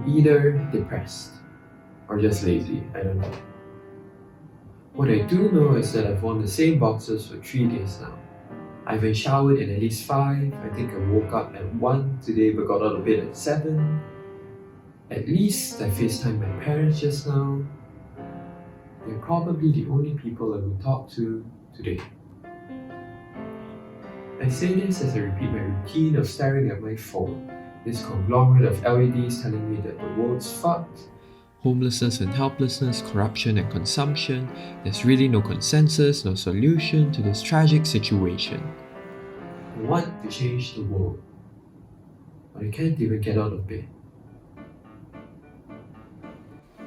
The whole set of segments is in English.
either depressed or just lazy, I don't know. What I do know is that I've worn the same boxers for 3 days now. I haven't showered in at least 5. I think I woke up at 1 today but got out of bed at 7. At least I FaceTimed my parents just now. They're probably the only people I will talk to today. I say this as I repeat my routine of staring at my phone, this conglomerate of LEDs telling me that the world's fucked. Homelessness and helplessness, corruption and consumption, there's really no consensus, no solution to this tragic situation. I want to change the world, but I can't even get out of bed.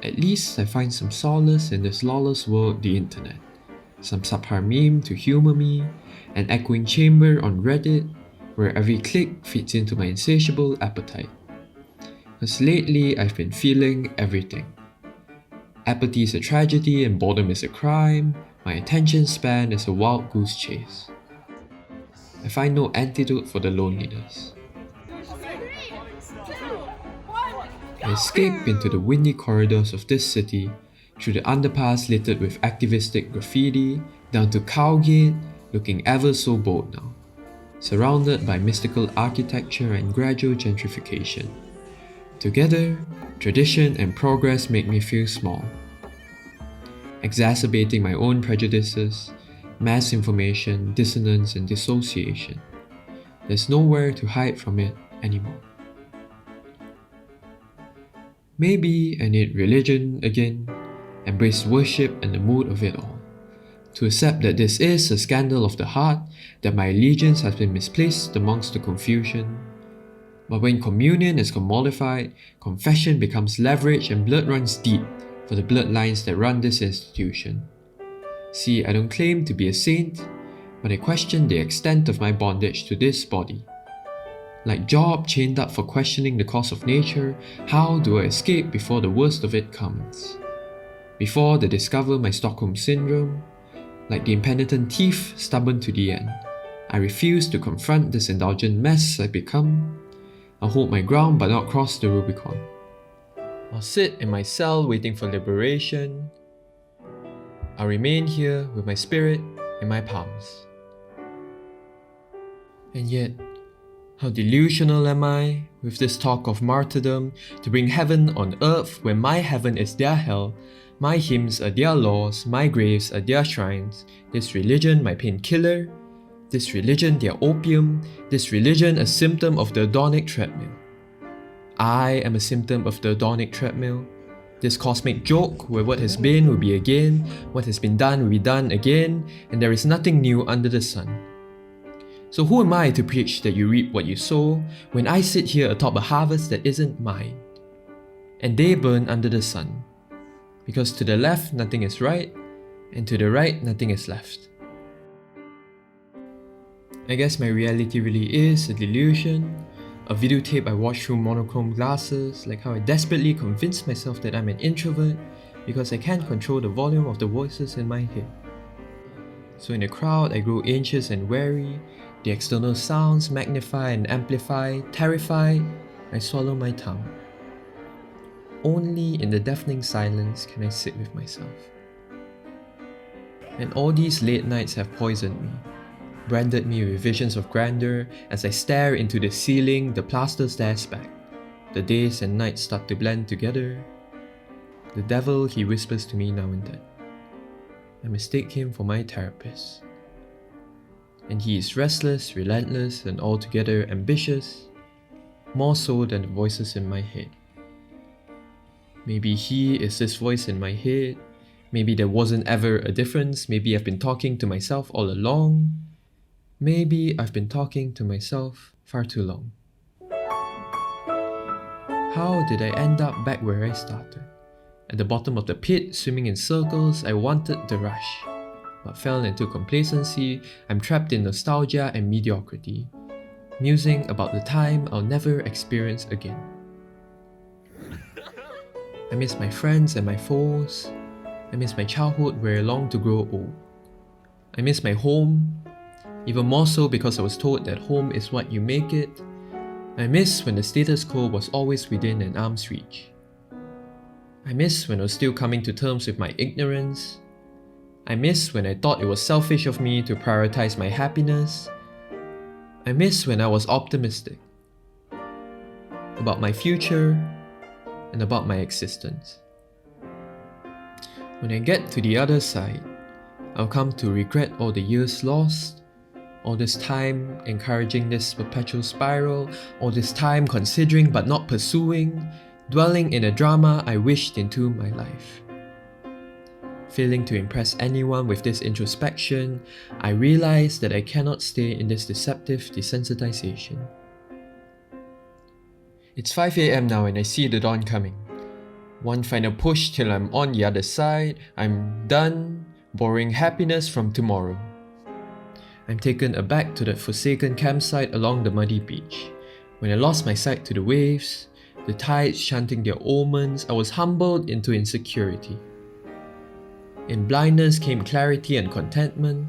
At least I find some solace in this lawless world, the internet. Some subpar meme to humor me, an echoing chamber on Reddit, where every click feeds into my insatiable appetite. Because lately I've been feeling everything. Apathy is a tragedy and boredom is a crime. My attention span is a wild goose chase. I find no antidote for the loneliness. I escape into the windy corridors of this city, through the underpass littered with activistic graffiti, down to Cowgate, looking ever so bold now, surrounded by mystical architecture and gradual gentrification. Together, tradition and progress make me feel small. Exacerbating my own prejudices, mass information, dissonance and dissociation. There's nowhere to hide from it anymore. Maybe I need religion again, embrace worship and the mood of it all. To accept that this is a scandal of the heart, that my allegiance has been misplaced amongst the confusion. But when communion is commodified, confession becomes leverage and blood runs deep for the bloodlines that run this institution. See, I don't claim to be a saint, but I question the extent of my bondage to this body. Like Job chained up for questioning the cause of nature, how do I escape before the worst of it comes? Before they discover my Stockholm Syndrome, like the impenitent thief stubborn to the end, I refuse to confront this indulgent mess I've become. I'll hold my ground but not cross the Rubicon. I'll sit in my cell waiting for liberation. I'll remain here with my spirit in my palms. And yet, how delusional am I, with this talk of martyrdom, to bring heaven on earth when my heaven is their hell, my hymns are their laws, my graves are their shrines, this religion my painkiller, this religion their opium, this religion a symptom of the hedonic treadmill. I am a symptom of the hedonic treadmill, this cosmic joke where what has been will be again, what has been done will be done again, and there is nothing new under the sun. So who am I to preach that you reap what you sow, when I sit here atop a harvest that isn't mine? And they burn under the sun. Because to the left nothing is right, and to the right nothing is left. I guess my reality really is a delusion, a videotape I watched through monochrome glasses, like how I desperately convinced myself that I'm an introvert because I can't control the volume of the voices in my head. So in a crowd I grow anxious and wary, the external sounds magnify and amplify, terrified, I swallow my tongue. Only in the deafening silence can I sit with myself. And all these late nights have poisoned me, branded me with visions of grandeur as I stare into the ceiling, the plaster stares back. The days and nights start to blend together. The devil, he whispers to me now and then. I mistake him for my therapist. And he is restless, relentless, and altogether ambitious, more so than the voices in my head. Maybe he is this voice in my head, maybe there wasn't ever a difference, maybe I've been talking to myself all along, maybe I've been talking to myself far too long. How did I end up back where I started? At the bottom of the pit, swimming in circles, I wanted the rush, but fell into complacency. I'm trapped in nostalgia and mediocrity, musing about the time I'll never experience again. I miss my friends and my foes. I miss my childhood where I longed to grow old. I miss my home, even more so because I was told that home is what you make it. I miss when the status quo was always within an arm's reach. I miss when I was still coming to terms with my ignorance. I miss when I thought it was selfish of me to prioritize my happiness. I miss when I was optimistic about my future and about my existence. When I get to the other side, I'll come to regret all the years lost, all this time encouraging this perpetual spiral, all this time considering but not pursuing, dwelling in a drama I wished into my life. Failing to impress anyone with this introspection, I realize that I cannot stay in this deceptive desensitization. It's 5 AM now and I see the dawn coming. One final push till I'm on the other side. I'm done borrowing happiness from tomorrow. I'm taken aback to that forsaken campsite along the muddy beach. When I lost my sight to the waves, the tides chanting their omens, I was humbled into insecurity. In blindness came clarity and contentment,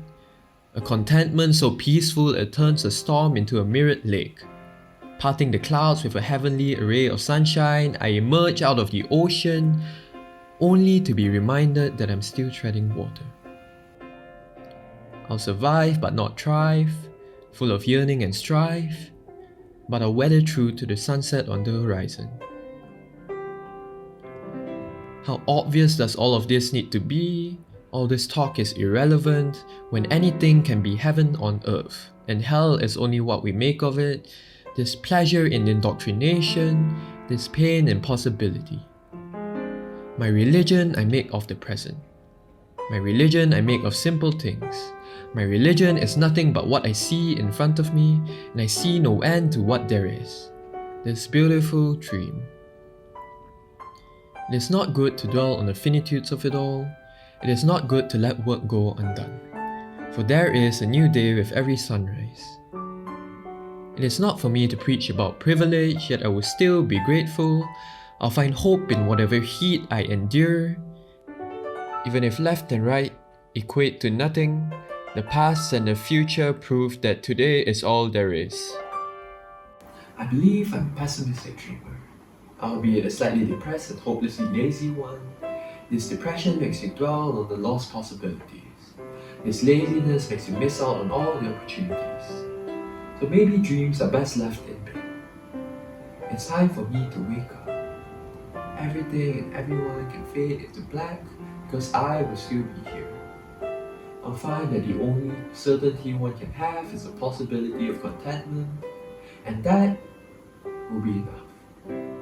a contentment so peaceful it turns a storm into a mirrored lake. Parting the clouds with a heavenly array of sunshine, I emerge out of the ocean, only to be reminded that I'm still treading water. I'll survive but not thrive, full of yearning and strife, but I'll weather through to the sunset on the horizon. How obvious does all of this need to be? All this talk is irrelevant when anything can be heaven on earth, and hell is only what we make of it. This pleasure in indoctrination, this pain in possibility. My religion I make of the present. My religion I make of simple things. My religion is nothing but what I see in front of me, and I see no end to what there is. This beautiful dream. It is not good to dwell on the finitudes of it all. It is not good to let work go undone. For there is a new day with every sunrise. It is not for me to preach about privilege, yet I will still be grateful. I'll find hope in whatever heat I endure. Even if left and right equate to nothing, the past and the future prove that today is all there is. I believe I'm a pessimistic dreamer, albeit a slightly depressed and hopelessly lazy one. This depression makes you dwell on the lost possibilities. This laziness makes you miss out on all the opportunities. So maybe dreams are best left in bed. It's time for me to wake up. Everything and everyone can fade into black because I will still be here. I'll find that the only certainty one can have is the possibility of contentment, and that will be enough.